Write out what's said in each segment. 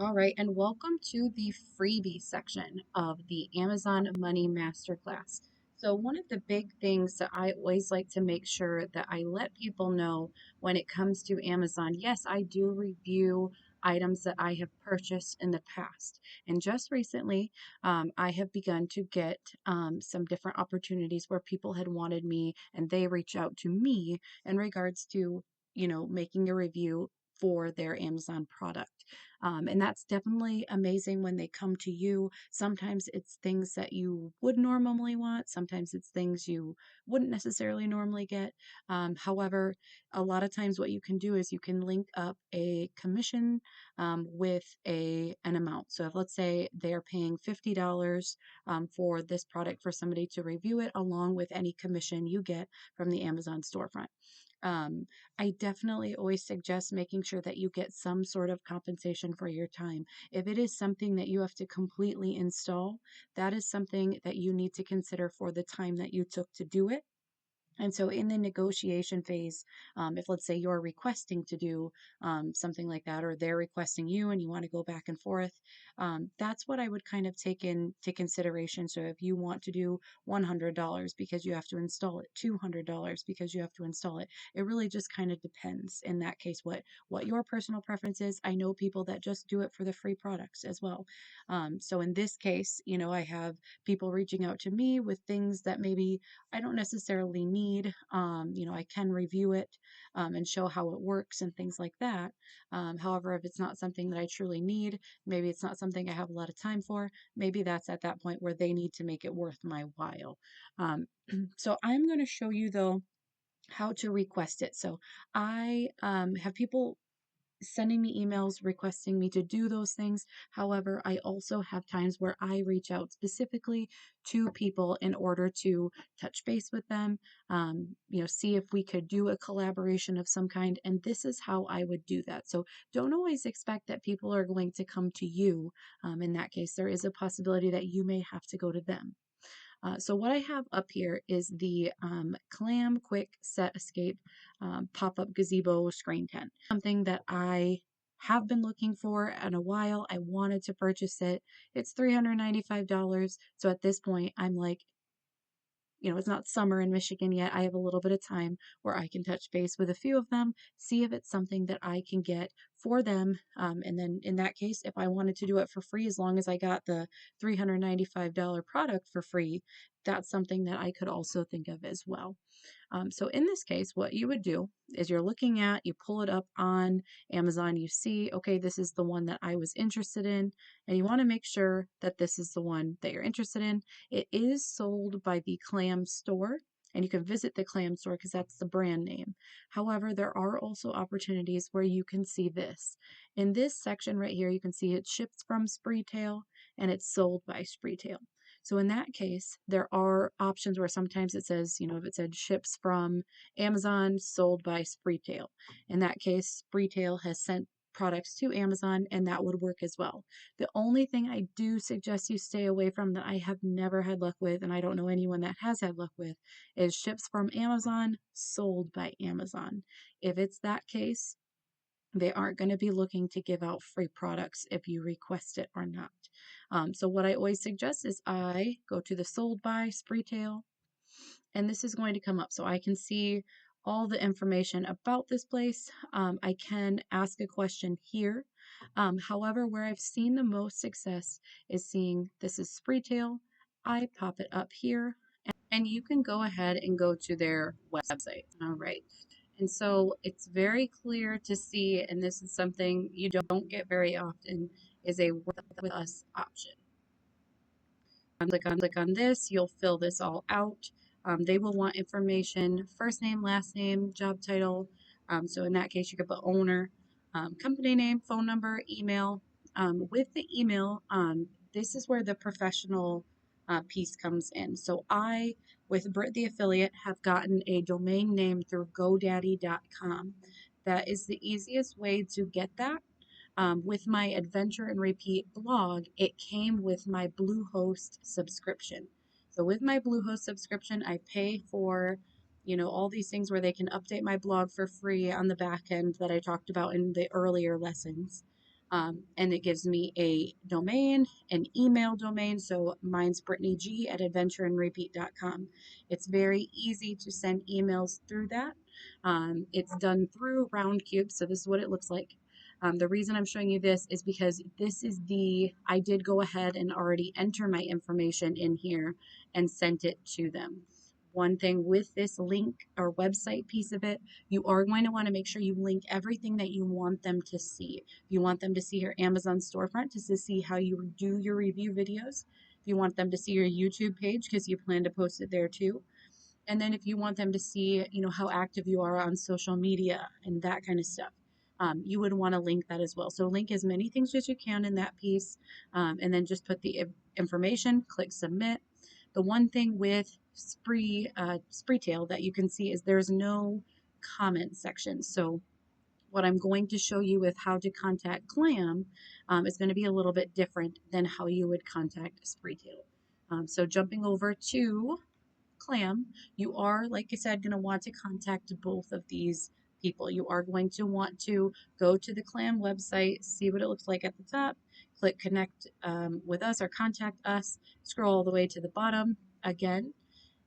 All right, and welcome to the freebie section of the Amazon Money Masterclass. So, one of the big things that I always like to make sure that I let people know when it comes to Amazon, yes, I do review items that I have purchased in the past. And just recently, I have begun to get some different opportunities where people had wanted me and they reach out to me in regards to, making a review for their Amazon product. And that's definitely amazing when they come to you. Sometimes it's things that you would normally want, sometimes it's things you wouldn't necessarily normally get. However, a lot of times what you can do is you can link up a commission with an amount. So if let's say they're paying $50 for this product for somebody to review it, along with any commission you get from the Amazon storefront. Um, I definitely always suggest making sure that you get some sort of compensation for your time. If it is something that you have to completely install, that is something that you need to consider for the time that you took to do it. And so, in the negotiation phase, if let's say you're requesting to do something like that, or they're requesting you and you want to go back and forth, that's what I would kind of take into consideration. So, if you want to do $100 because you have to install it, $200 because you have to install it, it really just kind of depends. In that case, what your personal preference is. I know people that just do it for the free products as well. So, in this case, I have people reaching out to me with things that maybe I don't necessarily need. I can review it and show how it works and things like that. However, if it's not something that I truly need, maybe it's not something I have a lot of time for, maybe that's at that point where they need to make it worth my while. Um, so I'm going to show you though how to request it. So I have people sending me emails requesting me to do those things. However, I also have times where I reach out specifically to people in order to touch base with them, see if we could do a collaboration of some kind. And this is how I would do that. So don't always expect that people are going to come to you. In that case, there is a possibility that you may have to go to them. So what I have up here is the Clam Quick Set Escape pop-up gazebo screen tent. Something that I have been looking for in a while. I wanted to purchase it. It's $395. So at this point, I'm like, it's not summer in Michigan yet. I have a little bit of time where I can touch base with a few of them, see if it's something that I can get for them. And then in that case, if I wanted to do it for free, as long as I got the $395 product for free, that's something that I could also think of as well. So in this case, what you would do is you're looking at, you pull it up on Amazon, you see, okay, this is the one that I was interested in, and you want to make sure that this is the one that you're interested in. It is sold by the Clam store. And you can visit the Clam store because that's the brand name. However, there are also opportunities where you can see this. In this section right here, you can see it ships from Spreetail and it's sold by Spreetail. So in that case, there are options where sometimes it says, if it said ships from Amazon sold by Spreetail. In that case, Spreetail has sent products to Amazon and that would work as well. The only thing I do suggest you stay away from that I have never had luck with, and I don't know anyone that has had luck with, is ships from Amazon sold by Amazon. If it's that case, they aren't going to be looking to give out free products if you request it or not. So what I always suggest is I go to the sold by Spreetail, and this is going to come up so I can see all the information about this place. I can ask a question here. However, where I've seen the most success is seeing this is Spreetail. I pop it up here, and you can go ahead and go to their website. All right. And so it's very clear to see, and this is something you don't get very often, is a work with us option. Click on this, you'll fill this all out. They will want information, first name, last name, job title. So in that case, you could put owner, company name, phone number, email. With the email, this is where the professional piece comes in. So I, with Brit the affiliate, have gotten a domain name through GoDaddy.com. That is the easiest way to get that. With my Adventure and Repeat blog, it came with my Bluehost subscription. So with my Bluehost subscription, I pay for, all these things where they can update my blog for free on the back end that I talked about in the earlier lessons. And it gives me a domain, an email domain. So mine's BrittanyG at adventureandrepeat.com. It's very easy to send emails through that. It's done through Roundcube. So this is what it looks like. The reason I'm showing you this is because I did go ahead and already enter my information in here and sent it to them. One thing with this link or website piece of it, you are going to want to make sure you link everything that you want them to see. If you want them to see your Amazon storefront, just to see how you do your review videos. If you want them to see your YouTube page, because you plan to post it there too. And then if you want them to see, how active you are on social media and that kind of stuff, you would want to link that as well. So link as many things as you can in that piece, and then just put the information, click submit. The one thing with Spreetail that you can see is there's no comment section. So what I'm going to show you with how to contact Clam is going to be a little bit different than how you would contact Spreetail. So jumping over to Clam, you are, like I said, going to want to contact both of these people. You are going to want to go to the Clam website, see what it looks like at the top, click connect with us or contact us, scroll all the way to the bottom. Again,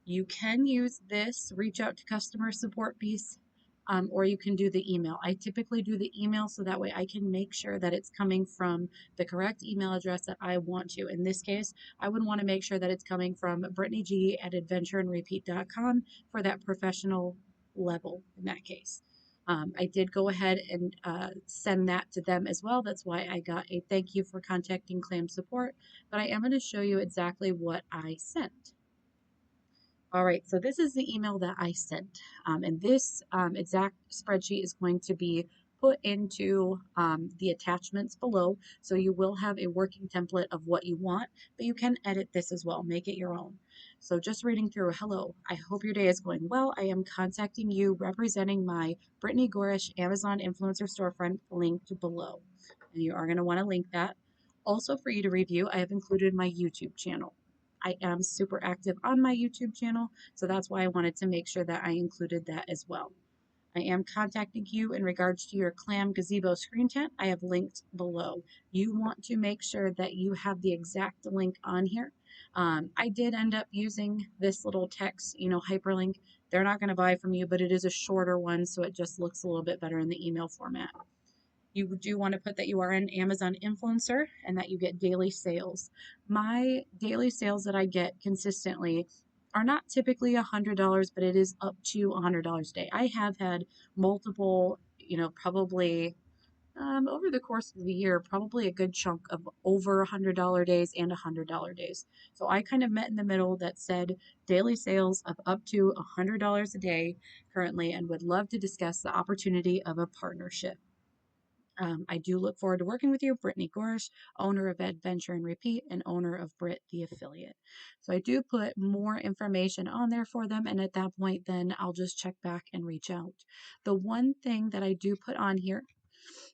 you can use this reach out to customer support piece, or you can do the email. I typically do the email so that way I can make sure that it's coming from the correct email address that I want to. In this case, I would want to make sure that it's coming from BrittanyG at adventureandrepeat.com for that professional level in that case. I did go ahead and send that to them as well. That's why I got a thank you for contacting Clam Support, but I am going to show you exactly what I sent. All right, so this is the email that I sent. And this exact spreadsheet is going to be put into the attachments below. So you will have a working template of what you want, but you can edit this as well, make it your own. So just reading through, hello, I hope your day is going well. I am contacting you representing my Brittany Gorish Amazon influencer storefront linked below. And you are going to want to link that. Also for you to review, I have included my YouTube channel. I am super active on my YouTube channel, so that's why I wanted to make sure that I included that as well. I am contacting you in regards to your Clam Gazebo screen tent. I have linked below. You want to make sure that you have the exact link on here. I did end up using this little text, hyperlink. They're not going to buy from you, but it is a shorter one, so it just looks a little bit better in the email format. You do want to put that you are an Amazon influencer and that you get daily sales. My daily sales that I get consistently are not typically $100, but it is up to $100 a day. I have had multiple, probably over the course of the year, probably a good chunk of over $100 days and $100 days. So I kind of met in the middle that said daily sales of up to $100 a day currently and would love to discuss the opportunity of a partnership. I do look forward to working with you, Brittany Gorish, owner of Adventure and Repeat and owner of Brit the affiliate. So I do put more information on there for them, and at that point, then I'll just check back and reach out. The one thing that I do put on here,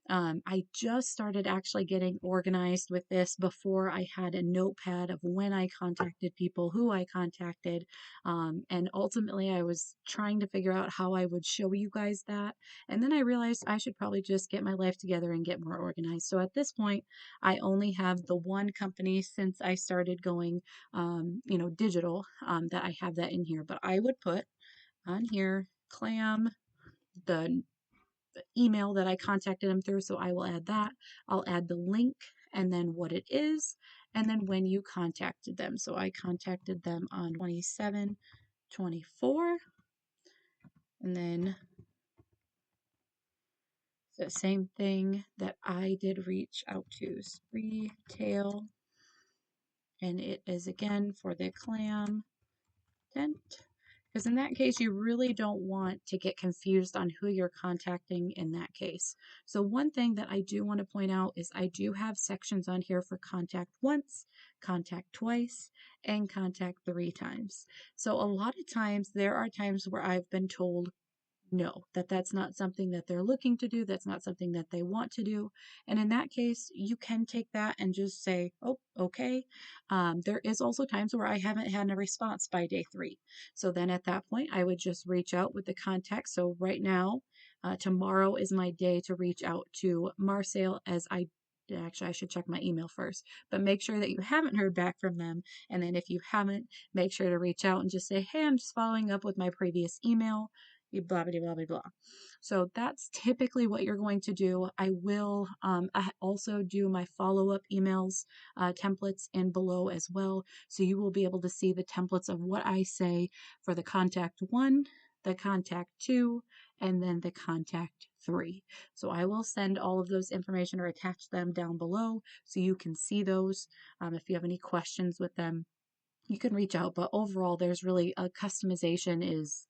I just started actually getting organized with this before I had a notepad of when I contacted people, who I contacted, and ultimately I was trying to figure out how I would show you guys that. And then I realized I should probably just get my life together and get more organized. So at this point, I only have the one company since I started going, digital, that I have that in here. But I would put on here Clam, the email that I contacted them through. So I will add that. I'll add the link and then what it is, and then when you contacted them. So I contacted them on 27/24, and then the same thing that I did reach out to Spreetail, and it is again for the Clam tent. Because in that case, you really don't want to get confused on who you're contacting in that case. So one thing that I do want to point out is I do have sections on here for contact once, contact twice, and contact 3 times. So a lot of times, there are times where I've been told no, that's not something that they're looking to do. That's not something that they want to do. And in that case, you can take that and just say, oh, okay. There is also times where I haven't had a response by day 3. So then at that point, I would just reach out with the contact. So right now, tomorrow is my day to reach out to Marcel, as I Actually, I should check my email first, but make sure that you haven't heard back from them. And then if you haven't, make sure to reach out and just say, hey, I'm just following up with my previous email, blah, blah, blah, blah, blah. So that's typically what you're going to do. I also do my follow-up emails, templates in below as well. So you will be able to see the templates of what I say for the contact 1, the contact 2, and then the contact 3. So I will send all of those information or attach them down below so you can see those. If you have any questions with them, you can reach out. But overall, there's really a customization is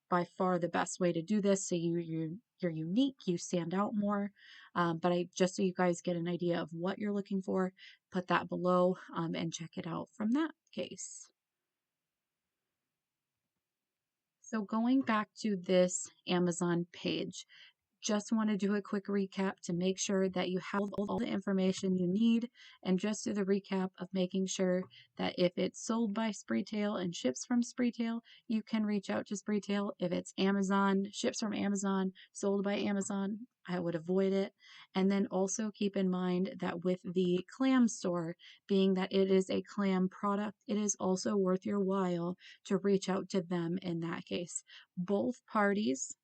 by far the best way to do this. So you're unique, you stand out more. But I just so you guys get an idea of what you're looking for, put that below and check it out from that case. So going back to this Amazon page, just want to do a quick recap to make sure that you have all the information you need, and just do the recap of making sure that if it's sold by Spreetail and ships from Spreetail, you can reach out to Spreetail. If it's Amazon, ships from Amazon, sold by Amazon, I would avoid it. And then also keep in mind that with the clam store, being that it is a clam product, it is also worth your while to reach out to them in that case. Both parties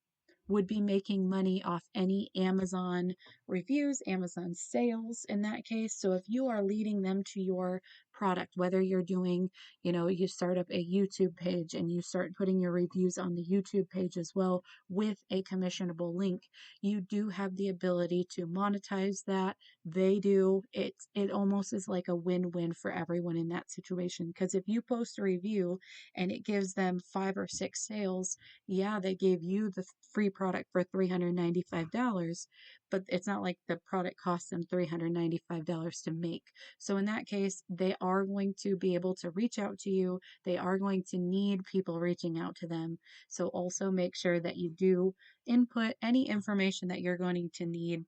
would be making money off any Amazon reviews, Amazon sales in that case. So if you are leading them to your product, whether you're doing, you start up a YouTube page and you start putting your reviews on the YouTube page as well with a commissionable link, you do have the ability to monetize that. They do. It almost is like a win-win for everyone in that situation. Because if you post a review and it gives them 5 or 6 sales, yeah, they gave you the free product for $395, but it's not like the product costs them $395 to make. So in that case, they are going to be able to reach out to you. They are going to need people reaching out to them. So also make sure that you do input any information that you're going to need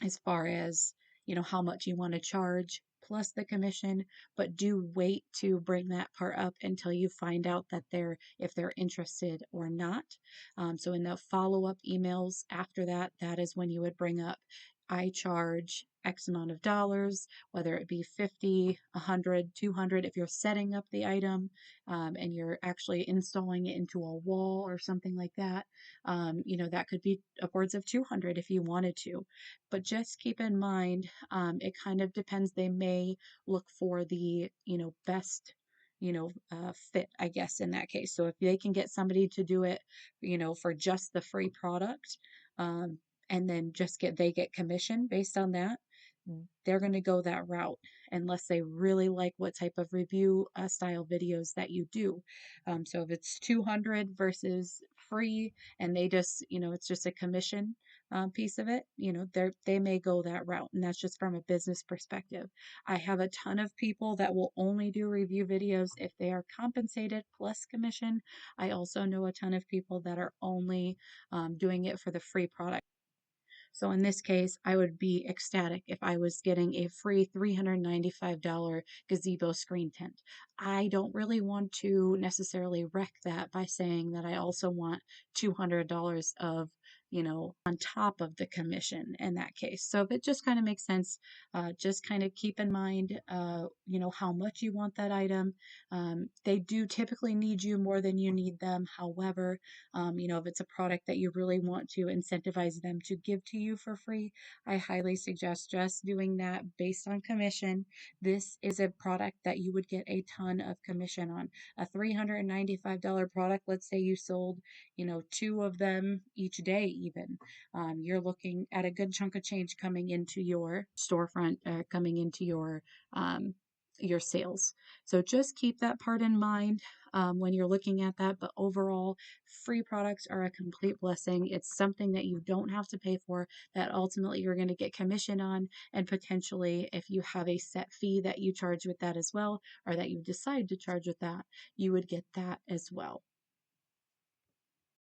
as far as how much you want to charge plus the commission, but do wait to bring that part up until you find out that if they're interested or not. So in the follow-up emails after that, that is when you would bring up, I charge X amount of dollars, whether it be 50, 100, 200. If you're setting up the item and you're actually installing it into a wall or something like that, that could be upwards of 200 if you wanted to. But just keep in mind, it kind of depends. They may look for the, best, fit, I guess, in that case. So if they can get somebody to do it, for just the free product, and then they get commission based on that, they're going to go that route unless they really like what type of review style videos that you do. So if it's 200 versus free and they just, it's just a commission piece of it, they may go that route. And that's just from a business perspective. I have a ton of people that will only do review videos if they are compensated plus commission. I also know a ton of people that are only doing it for the free product. So in this case, I would be ecstatic if I was getting a free $395 gazebo screen tent. I don't really want to necessarily wreck that by saying that I also want $200 of, on top of the commission in that case. So if it just kind of makes sense, just kind of keep in mind, how much you want that item. They do typically need you more than you need them. However, if it's a product that you really want to incentivize them to give to you for free, I highly suggest just doing that based on commission. This is a product that you would get a ton of commission on. A $395 product, let's say you sold, 2 of them each day even. You're looking at a good chunk of change coming into your storefront, coming into your sales. So just keep that part in mind when you're looking at that. But overall, free products are a complete blessing. It's something that you don't have to pay for, that ultimately you're going to get commission on. And potentially, if you have a set fee that you charge with that as well, or that you decide to charge with that, you would get that as well.